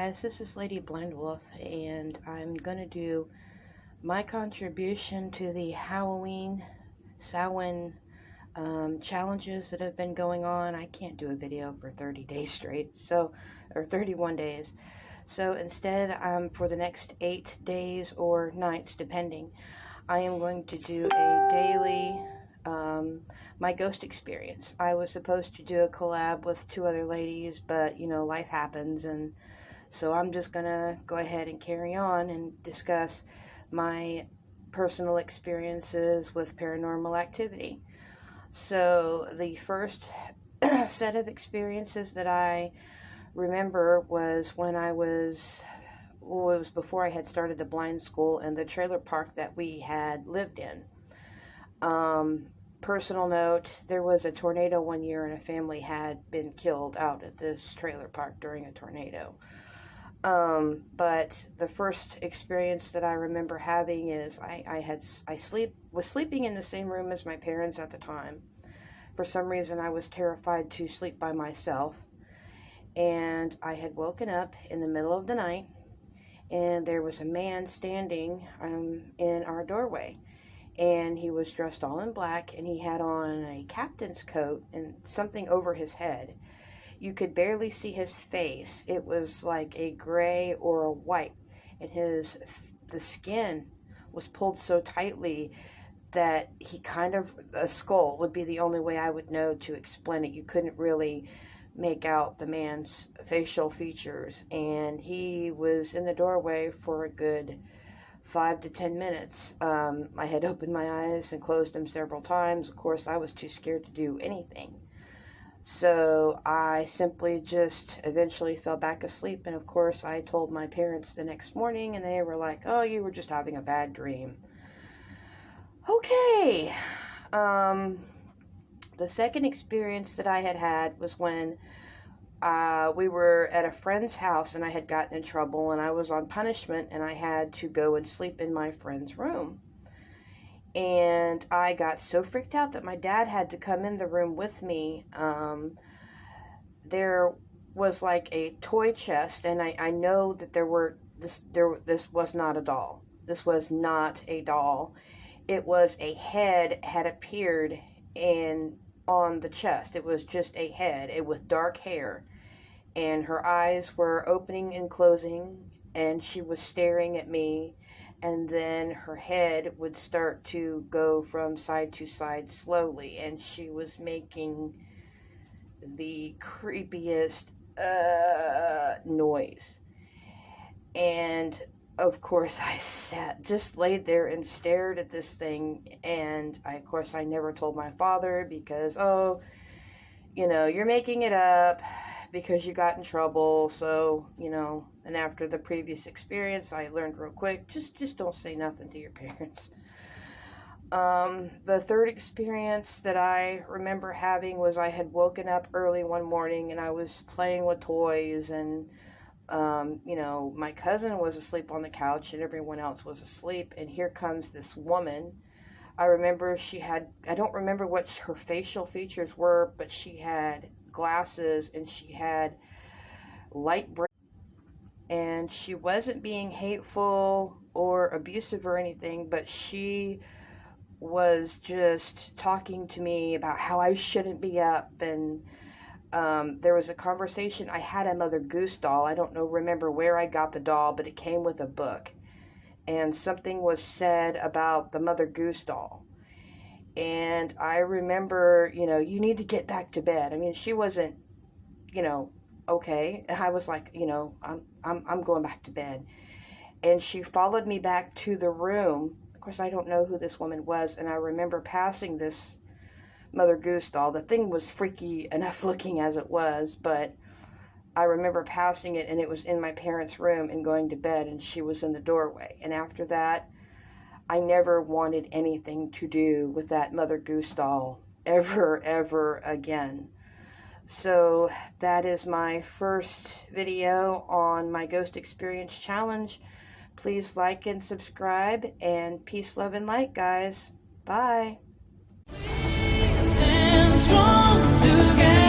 guys, this is Lady Blind Wolf, and I'm gonna do my contribution to the Halloween Samhain challenges that have been going on. I can't do a video for 30 days straight, or 31 days. So instead, for the next 8 days or nights, depending, I am going to do a daily my ghost experience. I was supposed to do a collab with 2 other ladies, but life happens, and so I'm just gonna go ahead and carry on and discuss my personal experiences with paranormal activity. So the first set of experiences that I remember was when it was before I had started the blind school and the trailer park that we had lived in. Personal note, there was a tornado one year and a family had been killed out at this trailer park during a tornado. But the first experience that I remember having is I was sleeping in the same room as my parents at the time. For some reason, I was terrified to sleep by myself, and I had woken up in the middle of the night, and there was a man standing in our doorway. And he was dressed all in black, and he had on a captain's coat and something over his head. You could barely see his face. It was like a gray or a white, and the skin was pulled so tightly that a skull would be the only way I would know to explain it. You couldn't really make out the man's facial features, and he was in the doorway for a good 5 to 10 minutes. I had opened my eyes and closed them several times. Of course, I was too scared to do anything. So I simply just eventually fell back asleep. And of course, I told my parents the next morning, and they were like, "Oh, you were just having a bad dream." Okay. The second experience that I had was when we were at a friend's house, and I had gotten in trouble, and I was on punishment, and I had to go and sleep in my friend's room. And I got so freaked out that my dad had to come in the room with me. There was like a toy chest, and I know that this was not a doll. This was not a doll. It was a head had appeared on the chest. It was just a head. It was dark hair, and her eyes were opening and closing, and she was staring at me, and then her head would start to go from side to side slowly, and she was making the creepiest noise. And of course, I just laid there and stared at this thing, and of course I never told my father because, you're making it up because you got in trouble. So, and after the previous experience, I learned real quick, just don't say nothing to your parents. The third experience that I remember having was I had woken up early one morning, and I was playing with toys, and my cousin was asleep on the couch and everyone else was asleep, and here comes this woman. I remember I don't remember what her facial features were, but she had glasses and she had light brown, and she wasn't being hateful or abusive or anything, but she was just talking to me about how I shouldn't be up, and there was a conversation. I had a Mother Goose doll. I don't remember where I got the doll, but it came with a book. And something was said about the Mother Goose doll. And I remember, you need to get back to bed. I mean, she wasn't, okay. I was like, I'm going back to bed. And she followed me back to the room. Of course, I don't know who this woman was. And I remember passing this Mother Goose doll. The thing was freaky enough looking as it was, but I remember passing it, and it was in my parents' room and going to bed, and she was in the doorway. And after that, I never wanted anything to do with that Mother Goose doll ever again. So that is my first video on my ghost experience challenge. Please like and subscribe, and peace, love, and light, guys. Bye. Stand strong together.